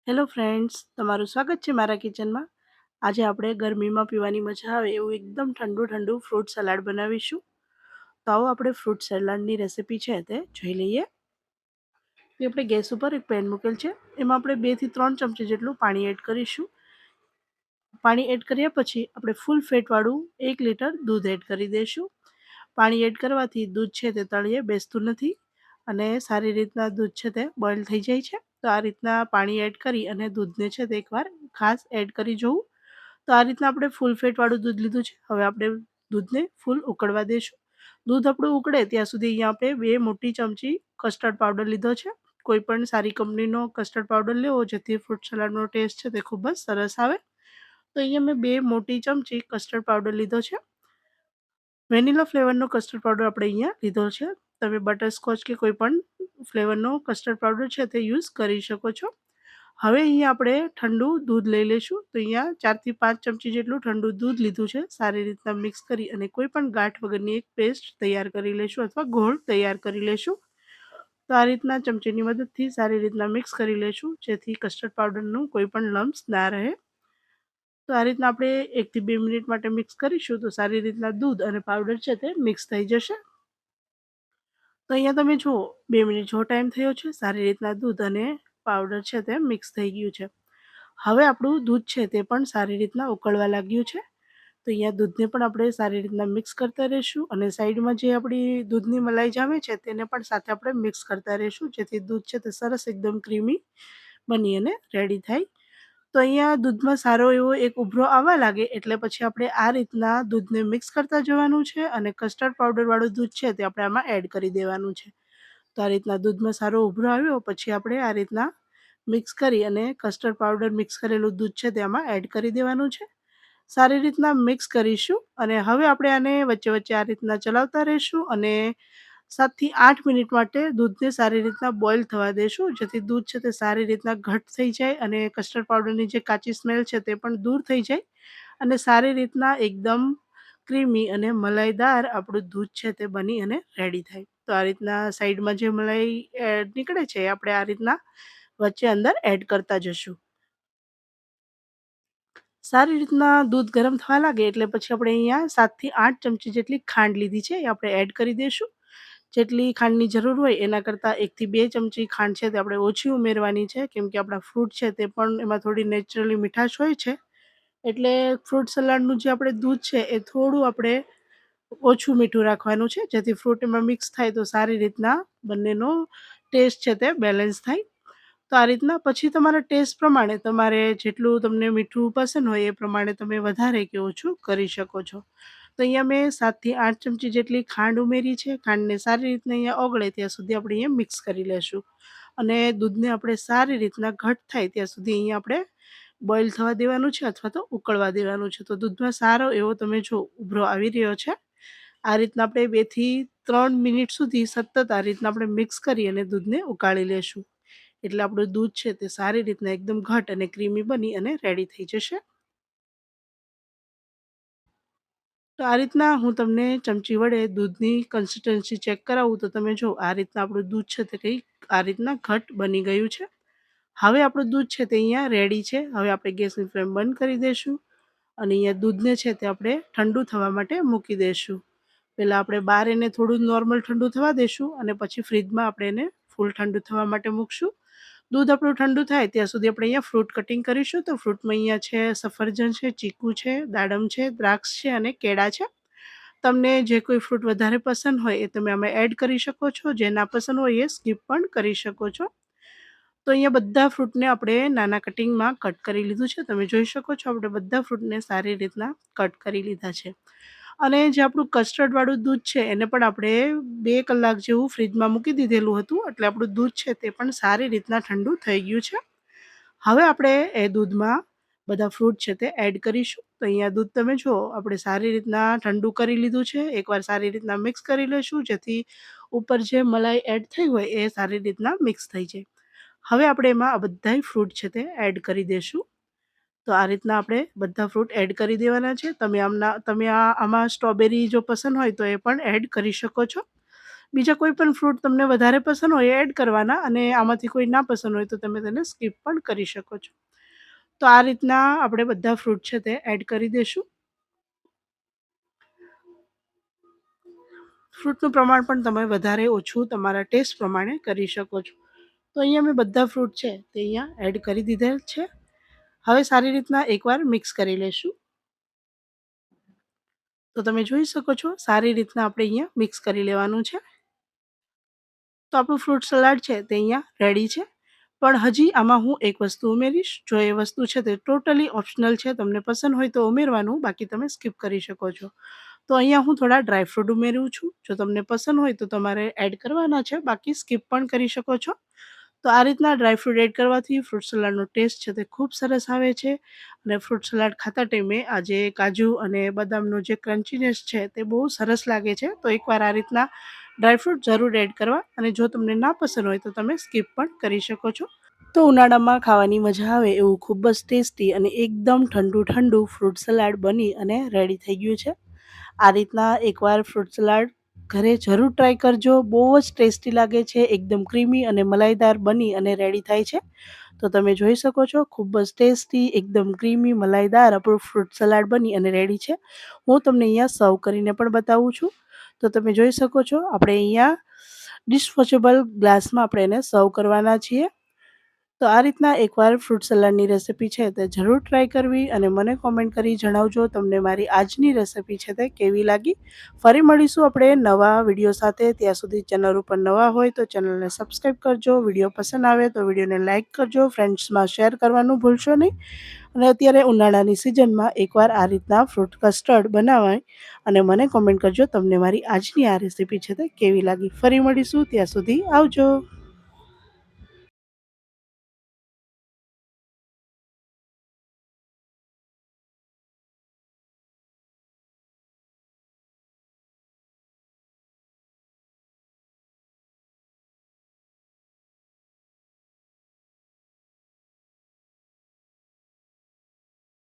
Hello friends, તમારું સ્વાગત છે મારા કિચનમાં. આજે આપણે ગરમીમાં પીવાની મજા આવે એવું એકદમ ઠંડુ ઠંડુ ફ્રૂટ સલાડ બનાવીશું. તો આવો આપણે ફ્રૂટ સલાડની રેસીપી છે તે જોઈ લઈએ. તો આપણે ગેસ ઉપર એક પેન મૂકેલ છે, એમાં આપણે 2 થી 3 ચમચી જેટલું પાણી એડ કરીશું. પાણી એડ કર્યા પછી આપણે ફૂલ ફેટવાળું 1 લીટર દૂધ એડ કરી દઈશું. પાણી એડ કરવાથી દૂધ છે તે તળિયે બેસતું નથી અને સારી રીતના દૂધ છે તે બોઇલ થઈ જાય છે. તો આ રીતના પાણી એડ કરી અને દૂધને છે તે એકવાર ખાસ એડ કરી જોવું. તો આ રીતના આપણે ફૂલ ફેટવાળું દૂધ લીધું છે. હવે આપણે દૂધને ફૂલ ઉકળવા દઈશું. દૂધ આપણું ઉકળે ત્યાં સુધી અહીંયા આપણે 2 મોટી ચમચી કસ્ટર્ડ પાવડર લીધો છે. કોઈ પણ સારી કંપનીનો કસ્ટર્ડ પાવડર લેવો જેથી ફ્રૂટ સલાડનો ટેસ્ટ છે તે ખૂબ જ સરસ આવે. તો અહીંયા મેં 2 મોટી ચમચી કસ્ટર્ડ પાવડર લીધો છે. વેનીલા ફ્લેવરનો કસ્ટર્ડ પાવડર આપણે અહીંયા લીધો છે. તમે બટરસ્કોચ કે કોઈ પણ ફ્લેવરનો કસ્ટર્ડ પાવડર છે તે યુઝ કરી શકો છો. હવે અહીંયા આપણે ઠંડુ દૂધ લઈ લઈશું. તો અહીંયા 4 થી 5 ચમચી જેટલું ઠંડુ દૂધ લીધું છે. સારી રીતના મિક્સ કરી અને કોઈ પણ ગાંઠ વગરની એક પેસ્ટ તૈયાર કરી લઈશું અથવા ઘોળ તૈયાર કરી લઈશું. તો આ રીતના ચમચીની મદદથી સારી રીતના મિક્સ કરી લઈશું જેથી કસ્ટર્ડ પાવડરનું કોઈ પણ લમ્સ ના રહે. તો આ રીતના આપણે 1 થી 2 મિનિટ માટે મિક્સ કરીશું તો સારી રીતના દૂધ અને પાવડર છે તે મિક્સ થઈ જશે. તો અહીંયા તમે જુઓ 2 મિનિટ જેવો ટાઈમ થયો છે. સારી રીતના દૂધ અને પાવડર છે તે મિક્સ થઈ ગયું છે. હવે આપણું દૂધ છે તે પણ સારી રીતના ઉકળવા લાગ્યું છે. તો અહીંયા દૂધને પણ આપણે સારી રીતના મિક્સ કરતા રહીશું અને સાઈડમાં જે આપણી દૂધની મલાઈ જામે છે તેને પણ સાથે આપણે મિક્સ કરતા રહીશું જેથી દૂધ છે તે સરસ એકદમ ક્રીમી બની અને રેડી થાય. તો અહીંયા દૂધમાં સારો એવો એક ઉભરો આવવા લાગે એટલે પછી આપણે આ રીતના દૂધને મિક્સ કરતા જવાનું છે અને કસ્ટર્ડ પાવડરવાળું દૂધ છે તે આપણે આમાં એડ કરી દેવાનું છે. તો આ રીતના દૂધમાં સારો ઉભરો આવ્યો પછી આપણે આ રીતના મિક્સ કરી અને કસ્ટર્ડ પાવડર મિક્સ કરેલું દૂધ છે તે આમાં એડ કરી દેવાનું છે. સારી રીતના મિક્સ કરીશું અને હવે આપણે આને વચ્ચે વચ્ચે આ રીતના ચલાવતા રહીશું અને 7 થી 8 મિનિટ માટે દૂધને સારી રીતના બોઇલ થવા દેશું જેથી દૂધ છે તે સારી રીતના ઘટ થઈ જાય અને કસ્ટર્ડ પાવડરની જે કાચી સ્મેલ છે તે પણ દૂર થઈ જાય અને સારી રીતના એકદમ ક્રીમી અને મલાઈદાર આપણું દૂધ છે તે બની અને રેડી થાય. તો આ રીતના સાઈડમાં જે મલાઈ નીકળે છે એ આપણે આ રીતના વચ્ચે અંદર એડ કરતા જશું. સારી રીતના દૂધ ગરમ થવા લાગે એટલે પછી આપણે અહીંયા 7 થી 8 ચમચી જેટલી ખાંડ લીધી છે એ આપણે એડ કરી દઈશું. જેટલી ખાંડની જરૂર હોય એના કરતાં 1 થી 2 ચમચી ખાંડ છે તે આપણે ઓછી ઉમેરવાની છે કેમ કે આપણા ફ્રૂટ છે તે પણ એમાં થોડી નેચરલી મીઠાશ હોય છે. એટલે ફ્રૂટ સલાડનું જે આપણે દૂધ છે એ થોડું આપણે ઓછું મીઠું રાખવાનું છે જેથી ફ્રૂટ એમાં મિક્સ થાય તો સારી રીતના બંનેનો ટેસ્ટ છે તે બેલેન્સ થાય. તો આ રીતના પછી તમારા ટેસ્ટ પ્રમાણે તમારે જેટલું તમને મીઠું પસંદ હોય એ પ્રમાણે તમે વધારે કે ઓછું કરી શકો છો. તો અહીંયા મેં 7 થી 8 ચમચી જેટલી ખાંડ ઉમેરી છે. ખાંડને સારી રીતના અહીંયા ઓગળે ત્યાં સુધી આપણે અહીંયા મિક્સ કરી લેશું અને દૂધને આપણે સારી રીતના ઘટ થાય ત્યાં સુધી અહીંયા આપણે બોઇલ થવા દેવાનું છે અથવા તો ઉકળવા દેવાનું છે. તો દૂધમાં સારો એવો તમે જો ઉભરો આવી રહ્યો છે. આ રીતના આપણે 2 થી 3 મિનિટ સુધી સતત આ રીતના આપણે મિક્સ કરી અને દૂધને ઉકાળી લેશું. એટલે આપણું દૂધ છે તે સારી રીતના એકદમ ઘટ અને ક્રીમી બની અને રેડી થઈ જશે. તો આ રીતના હું તમને ચમચી વડે દૂધની કન્સિસ્ટન્સી ચેક કરાવું તો તમે જો આ રીતના આપણું દૂધ છે તે કંઈક આ રીતના ઘટ બની ગયું છે. હવે આપણું દૂધ છે તે અહીંયા રેડી છે. હવે આપણે ગેસની ફ્લેમ બંધ કરી દઈશું અને અહીંયા દૂધને છે તે આપણે ઠંડુ થવા માટે મૂકી દઈશું. પહેલાં આપણે બહાર એને થોડું નોર્મલ ઠંડુ થવા દઈશું અને પછી ફ્રીજમાં આપણે એને ફૂલ ઠંડુ થવા માટે મૂકશું. દૂધ આપણું ઠંડુ થાય ત્યાં સુધી આપણે અહીંયા ફ્રૂટ કટિંગ કરીશું. તો ફ્રૂટમાં અહીંયા છે સફરજન છે, ચીકુ છે, દાડમ છે, દ્રાક્ષ છે અને કેળા છે. તમને જે કોઈ ફ્રૂટ વધારે પસંદ હોય એ તમે આમાં એડ કરી શકો છો. જે ના પસંદ હોય એ સ્કીપ પણ કરી શકો છો. તો અહીંયા બધા ફ્રૂટને આપણે નાના કટિંગમાં કટ કરી લીધું છે. તમે જોઈ શકો છો આપણે બધા ફ્રૂટને સારી રીતના કટ કરી લીધા છે. અને જે આપણું કસ્ટર્ડવાળું દૂધ છે એને પણ આપણે 2 કલાક જેવું ફ્રીજમાં મૂકી દીધેલું હતું એટલે આપણું દૂધ છે તે પણ સારી રીતના ઠંડુ થઈ ગયું છે. હવે આપણે એ દૂધમાં બધા ફ્રૂટ છે તે એડ કરીશું. તો અહીંયા દૂધ તમે જુઓ આપણે સારી રીતના ઠંડુ કરી લીધું છે. એકવાર સારી રીતના મિક્સ કરી લઈશું જેથી ઉપર જે મલાઈ એડ થઈ હોય એ સારી રીતના મિક્સ થઈ જાય. હવે આપણે એમાં આ બધાય ફ્રૂટ છે તે એડ કરી દઈશું. તો આ રીતના આપણે બધા ફ્રૂટ એડ કરી દેવાના છે. તમે આમાં સ્ટ્રોબેરી જો પસંદ હોય તો એ પણ એડ કરી શકો છો. બીજા કોઈ પણ ફ્રૂટ તમને વધારે પસંદ હોય એ એડ કરવાના, અને આમાંથી કોઈ ના પસંદ હોય તો તમે તેને સ્કીપ પણ કરી શકો છો. તો આ રીતના આપણે બધા ફ્રૂટ છે તે એડ કરી દઈશું. ફ્રૂટનું પ્રમાણ પણ તમે વધારે ઓછું તમારા ટેસ્ટ પ્રમાણે કરી શકો છો. તો અહીંયા મેં બધા ફ્રૂટ છે તે અહીંયા એડ કરી દીધેલ છે. હવે સારી રીતના એકવાર મિક્સ કરી લઈશું. તો તમે જોઈ શકો છો સારી રીતના આપણે અહીંયા મિક્સ કરી લેવાનું છે. તો આપણું ફ્રૂટ સલાડ છે તે અહીંયા રેડી છે. પણ હજી આમાં હું એક વસ્તુ ઉમેરીશ. જો એ વસ્તુ છે તે ટોટલી ઓપ્શનલ છે, તમને પસંદ હોય તો ઉમેરવાનું, બાકી તમે સ્કીપ કરી શકો છો. તો અહીંયા હું થોડા ડ્રાયફ્રૂટ ઉમેરું છું. જો તમને પસંદ હોય તો તમારે એડ કરવાના છે, બાકી સ્કીપ પણ કરી શકો છો. તો આ રીતના ડ્રાયફ્રૂટ એડ કરવાથી ફ્રૂટ સલાડનો ટેસ્ટ છે તે ખૂબ સરસ આવે છે. અને ફ્રૂટ સલાડ ખાતા ટાઈમે આ જે કાજુ અને બદામનો જે ક્રન્ચીનેસ છે તે બહુ સરસ લાગે છે. તો એકવાર આ રીતના ડ્રાયફ્રૂટ જરૂર એડ કરવા, અને જો તમને ના પસંદ હોય તો તમે સ્કીપ પણ કરી શકો છો. તો ઉનાળામાં ખાવાની મજા આવે એવું ખૂબ જ ટેસ્ટી અને એકદમ ઠંડુ ઠંડુ ફ્રૂટ સલાડ બની અને રેડી થઈ ગયું છે. આ રીતના એકવાર ફ્રૂટ સલાડ ઘરે જરૂર ટ્રાય કરજો. બહુ જ ટેસ્ટી લાગે છે, એકદમ ક્રીમી અને મલાઈદાર બની અને રેડી થાય છે. તો તમે જોઈ શકો છો ખૂબ જ ટેસ્ટી, એકદમ ક્રીમી મલાઈદાર આપણું ફ્રૂટ સલાડ બની અને રેડી છે. હું તમને અહીંયા સર્વ કરીને પણ બતાવું છું. તો તમે જોઈ શકો છો આપણે અહીંયા ડિશવોશેબલ ગ્લાસમાં આપણે એને સર્વ કરવાના છીએ. તો આ રીતના એકવાર ફ્રૂટ સલાડની રેસિપી છે તે જરૂર ટ્રાય કરવી, અને મને કોમેન્ટ કરી જણાવજો તમને મારી આજની રેસિપી છે તે કેવી લાગી. ફરી મળીશું આપણે નવા વિડીયો સાથે. ત્યાં સુધી ચેનલ ઉપર નવા હોય તો ચેનલને સબસ્ક્રાઈબ કરજો. વિડીયો પસંદ આવે તો વિડીયોને લાઇક કરજો. ફ્રેન્ડ્સમાં શેર કરવાનું ભૂલશો નહીં. અને અત્યારે ઉનાળાની સિઝનમાં એકવાર આ રીતના ફ્રૂટ કસ્ટર્ડ બનાવાય, અને મને કોમેન્ટ કરજો તમને મારી આજની આ રેસિપી છે તે કેવી લાગી. ફરી મળીશું, ત્યાં સુધી આવજો.